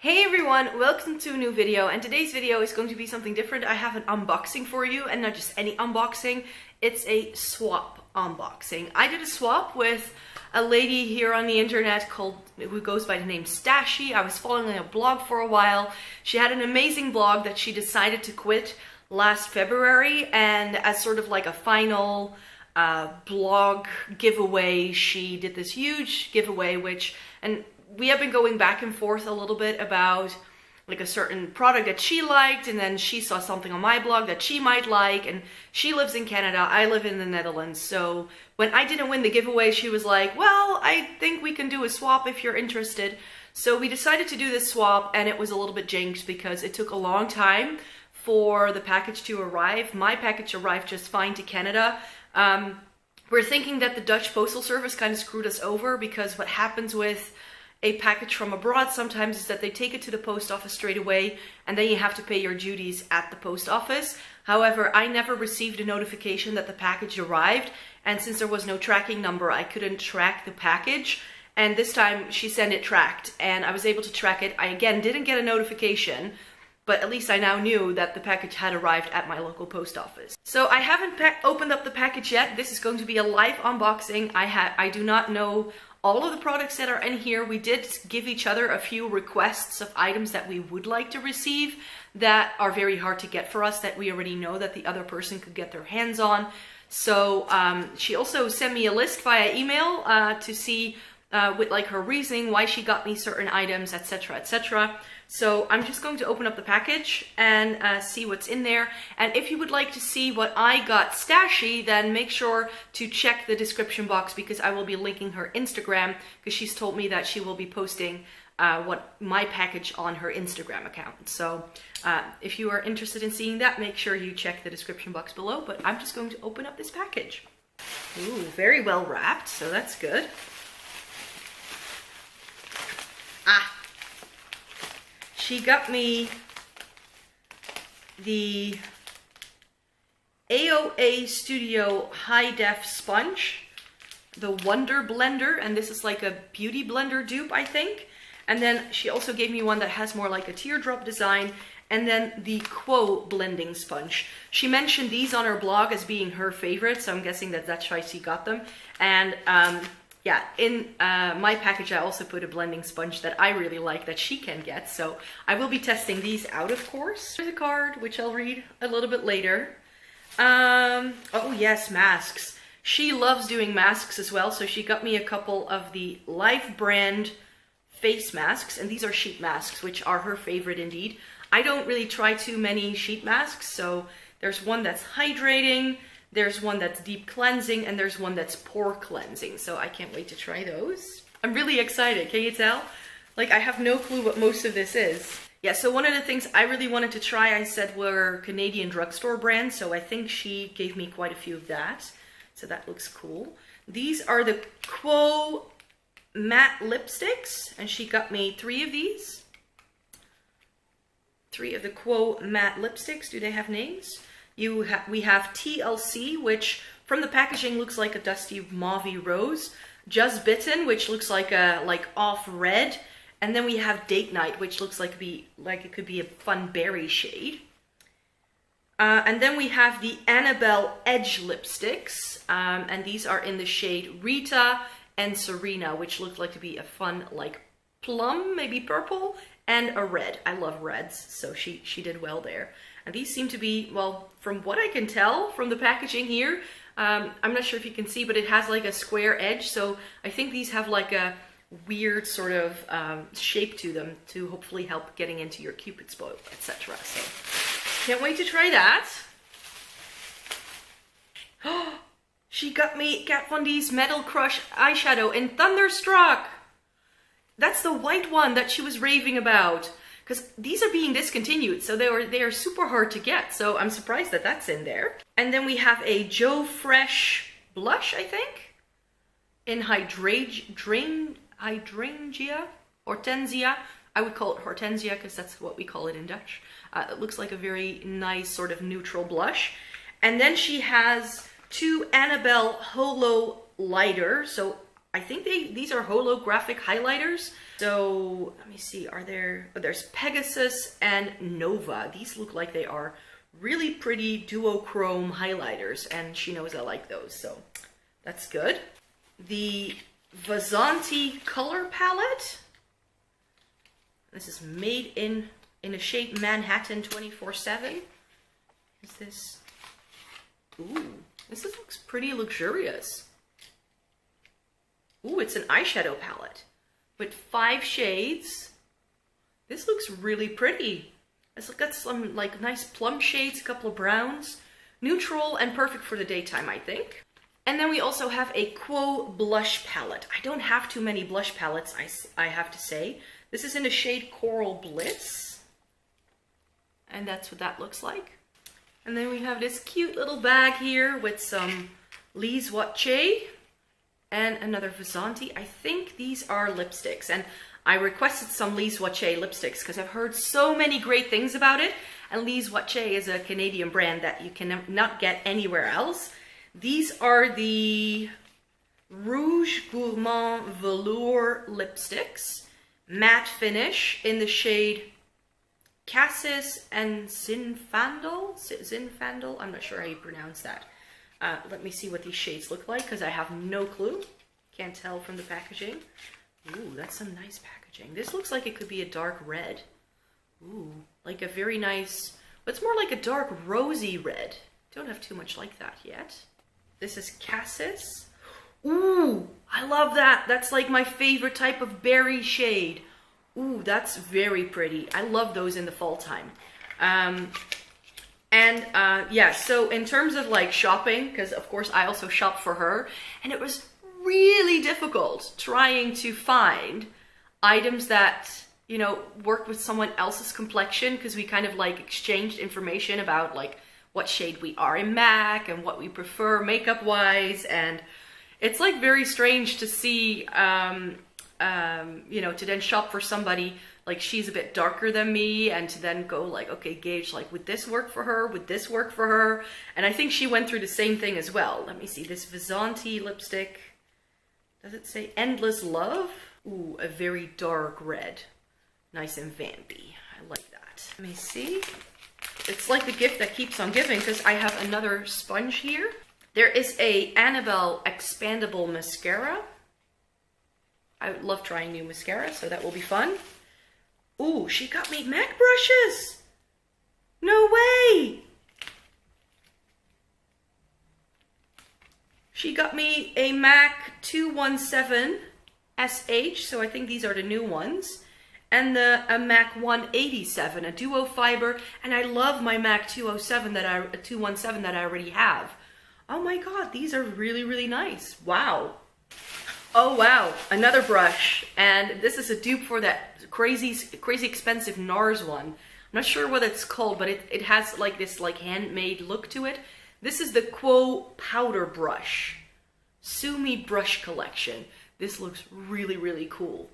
Hey everyone, welcome to a new video, and today's video is going to be something different. I have an unboxing for you, and not just any unboxing, it's a swap unboxing. I did a swap with a lady here on the internet who goes by the name Stashy. I was following a blog for a while. She had an amazing blog that she decided to quit last February, and as sort of like a final blog giveaway, she did this huge giveaway, and we have been going back and forth a little bit about like a certain product that she liked, and then she saw something on my blog that she might like, and she lives in Canada, I live in the Netherlands. So when I didn't win the giveaway, she was like, well, I think we can do a swap if you're interested. So we decided to do this swap, and it was a little bit jinxed because it took a long time for the package to arrive. My package arrived just fine to Canada. We're thinking that the Dutch Postal Service kind of screwed us over, because what happens with a package from abroad sometimes is that they take it to the post office straight away, and then you have to pay your duties at the post office. However, I never received a notification that the package arrived, and since there was no tracking number, I couldn't track the package. And this time she sent it tracked, and I was able to track it. I again didn't get a notification, but at least I now knew that the package had arrived at my local post office. So I haven't opened up the package yet. This is going to be a live unboxing. I do not know all of the products that are in here. We did give each other a few requests of items that we would like to receive that are very hard to get for us, that we already know that the other person could get their hands on. So she also sent me a list via email to see with like her reasoning why she got me certain items, etc, etc. So I'm just going to open up the package and see what's in there. And if you would like to see what I got Stashy, then make sure to check the description box, because I will be linking her Instagram, because she's told me that she will be posting my package on her Instagram account. So if you are interested in seeing that, make sure you check the description box below. But I'm just going to open up this package. Ooh, very well wrapped, so that's good. She got me the AOA Studio High Def Sponge, the Wonder Blender, and this is like a beauty blender dupe, I think. And then she also gave me one that has more like a teardrop design, and then the Quo blending sponge. She mentioned these on her blog as being her favorite, so I'm guessing that that's why she got them. And yeah, in my package I also put a blending sponge that I really like that she can get, so I will be testing these out, of course. There's a card, which I'll read a little bit later. Oh yes, masks. She loves doing masks as well, so she got me a couple of the Life brand face masks, and these are sheet masks, which are her favorite indeed. I don't really try too many sheet masks, so there's one that's hydrating, there's one that's deep cleansing, and there's one that's pore cleansing. So I can't wait to try those. I'm really excited, can you tell? Like, I have no clue what most of this is. Yeah, so one of the things I really wanted to try, I said, were Canadian drugstore brands. So I think she gave me quite a few of that. So that looks cool. These are the Quo matte lipsticks, and she got me 3 of these. 3 of the Quo matte lipsticks. Do they have names? We have TLC, which from the packaging looks like a dusty mauvey rose. Just Bitten, which looks like a off red, and then we have Date Night, which looks like it could be a fun berry shade. And then we have the Annabelle Edge lipsticks, and these are in the shade Rita and Serena, which look like to be a fun like plum, maybe purple, and a red. I love reds, so she did well there. And these seem to be, well, from what I can tell from the packaging here, I'm not sure if you can see, but it has like a square edge. So I think these have like a weird sort of shape to them to hopefully help getting into your Cupid's bow, etc. So can't wait to try that. Oh, she got me Kat Von D's Metal Crush eyeshadow in Thunderstruck. That's the white one that she was raving about. Because these are being discontinued, so they are super hard to get. So I'm surprised that that's in there. And then we have a Joe Fresh blush, I think, in hydrangea, hortensia. I would call it hortensia because that's what we call it in Dutch. It looks like a very nice sort of neutral blush. And then she has 2 Annabelle Holo Lighter. So I think these are holographic highlighters. So let me see, are there, oh, there's Pegasus and Nova. These look like they are really pretty duochrome highlighters, and she knows I like those, so that's good. The Vasanti color palette. This is made in a shade Manhattan 24/7. Is this? Ooh, this looks pretty luxurious. Ooh, it's an eyeshadow palette with 5 shades. This looks really pretty. It's got some like nice plum shades, a couple of browns, neutral and perfect for the daytime, I think. And then we also have a Quo blush palette. I don't have too many blush palettes, I have to say. This is in the shade Coral Bliss. And that's what that looks like. And then we have this cute little bag here with some Lise Watier and another Vasanti. I think these are lipsticks, and I requested some Lise Watier lipsticks because I've heard so many great things about it. And Lise Watier is a Canadian brand that you can not get anywhere else. These are the Rouge Gourmand Velour lipsticks, matte finish in the shade Cassis and Zinfandel. I'm not sure how you pronounce that. Let me see what these shades look like because I have no clue. Can't tell from the packaging. Ooh, that's some nice packaging. This looks like it could be a dark red. Ooh, like a very nice, but it's more like a dark rosy red. Don't have too much like that yet. This is Cassis. Ooh, I love that. That's like my favorite type of berry shade. Ooh, that's very pretty. I love those in the fall time. Yeah, so in terms of like shopping, because of course I also shop for her, and it was really difficult trying to find items that, you know, work with someone else's complexion, because we kind of like exchanged information about like what shade we are in MAC and what we prefer makeup wise, and it's like very strange to see, you know, to then shop for somebody like she's a bit darker than me, and to then go like, okay, gauge like, would this work for her? Would this work for her? And I think she went through the same thing as well. Let me see, this Vasanti lipstick, does it say Endless Love? Ooh, a very dark red. Nice and vampy. I like that. Let me see. It's like the gift that keeps on giving, because I have another sponge here. There is a Annabelle expandable mascara. I love trying new mascara, so that will be fun. Ooh, she got me MAC brushes! No way! She got me a MAC 217 SH, so I think these are the new ones. And a MAC 187, a duo fiber, and I love my MAC 217 that I already have. Oh my god, these are really, really nice. Wow. Oh wow, another brush, and this is a dupe for that crazy expensive NARS one. I'm not sure what it's called, but it has like this like handmade look to it. This is the Quo powder brush, Sue Me brush collection. This looks really, really cool.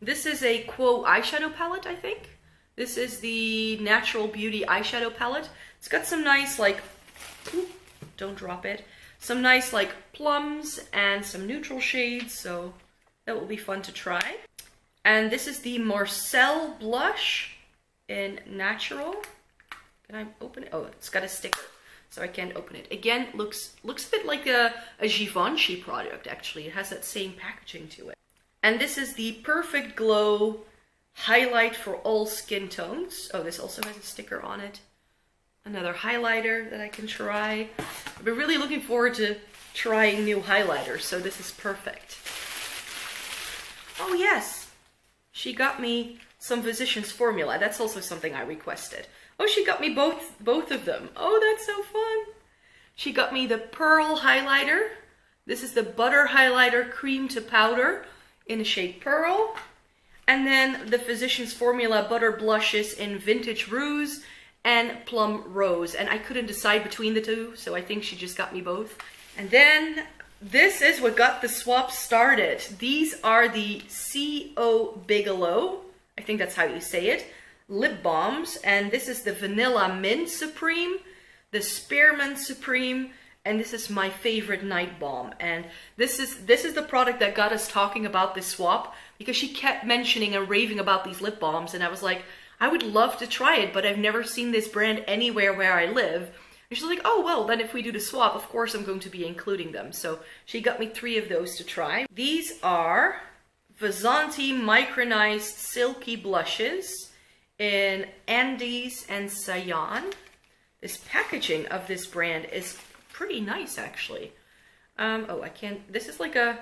This is a Quo eyeshadow palette, I think. This is the Natural Beauty eyeshadow palette. It's got some nice like, ooh, don't drop it. Some nice like plums and some neutral shades, so that will be fun to try. And this is the Marcel blush in Natural. Can I open it? Oh, it's got a sticker, so I can't open it. Again, looks a bit like a Givenchy product, actually. It has that same packaging to it. And this is the Perfect Glow highlight for all skin tones. Oh, this also has a sticker on it. Another highlighter that I can try. I've been really looking forward to trying new highlighters, so this is perfect. Oh yes, she got me some Physicians Formula. That's also something I requested. Oh, she got me both of them. Oh, that's so fun. She got me the Pearl highlighter. This is the Butter Highlighter Cream to Powder in the shade Pearl. And then the Physicians Formula Butter Blushes in Vintage Rouge and Plum Rose, and I couldn't decide between the two, so I think she just got me both. And then this is what got the swap started. These are the C.O. Bigelow, I think that's how you say it, lip balms, and this is the Vanilla Mint Supreme, the Spearmint Supreme, and this is my favorite night balm. And this is the product that got us talking about this swap, because she kept mentioning and raving about these lip balms, and I was like, I would love to try it, but I've never seen this brand anywhere where I live. And she's like, oh, well, then if we do the swap, of course I'm going to be including them. So she got me 3 of those to try. These are Vizanti micronized silky blushes in Andes and Cyan. This packaging of this brand is pretty nice, actually. Oh, I can't, this is like a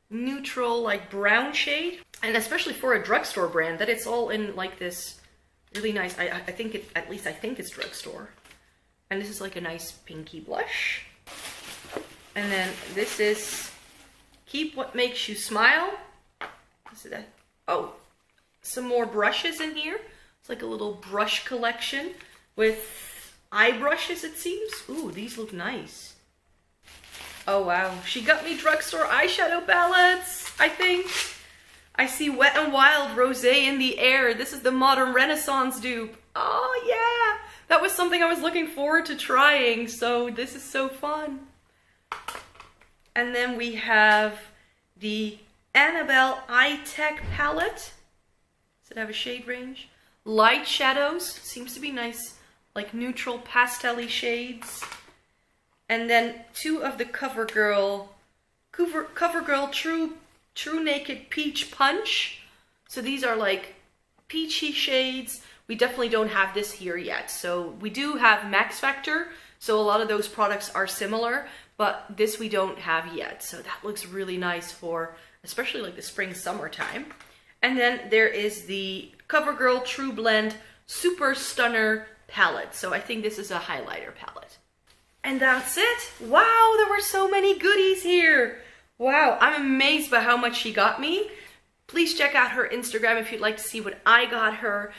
neutral, like brown shade. And especially for a drugstore brand, that it's all in like this really nice, I think it, at least I think it's drugstore. And this is like a nice pinky blush. And then this is Keep What Makes You Smile. Is it a, oh, some more brushes in here. It's like a little brush collection with eye brushes, it seems. Ooh, these look nice. Oh wow, she got me drugstore eyeshadow palettes, I think. I see Wet n Wild Rosé in the Air. This is the Modern Renaissance dupe. Oh yeah, that was something I was looking forward to trying, so this is so fun. And then we have the Annabelle Eye Tech palette. Does it have a shade range? Light shadows, seems to be nice, like neutral pastel-y shades. And then 2 of the CoverGirl True Naked Peach Punch. So these are like peachy shades. We definitely don't have this here yet. So we do have Max Factor, so a lot of those products are similar, but this we don't have yet. So that looks really nice for especially like the spring summertime. And then there is the CoverGirl True Blend Super Stunner palette. So I think this is a highlighter palette. And that's it. Wow, there were so many goodies here. Wow, I'm amazed by how much she got me. Please check out her Instagram if you'd like to see what I got her.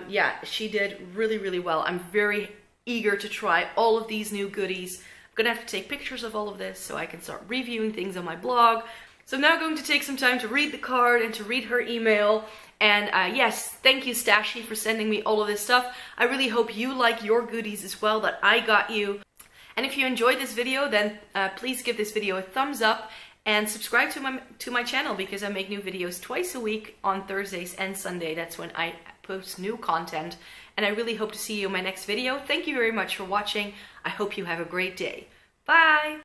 Yeah, she did really, really well. I'm very eager to try all of these new goodies. I'm gonna have to take pictures of all of this so I can start reviewing things on my blog. So I'm now going to take some time to read the card and to read her email. And yes, thank you Stashy for sending me all of this stuff. I really hope you like your goodies as well that I got you. And if you enjoyed this video, then please give this video a thumbs up and subscribe to my channel, because I make new videos twice a week on Thursdays and Sunday. That's when I post new content. And I really hope to see you in my next video. Thank you very much for watching. I hope you have a great day. Bye!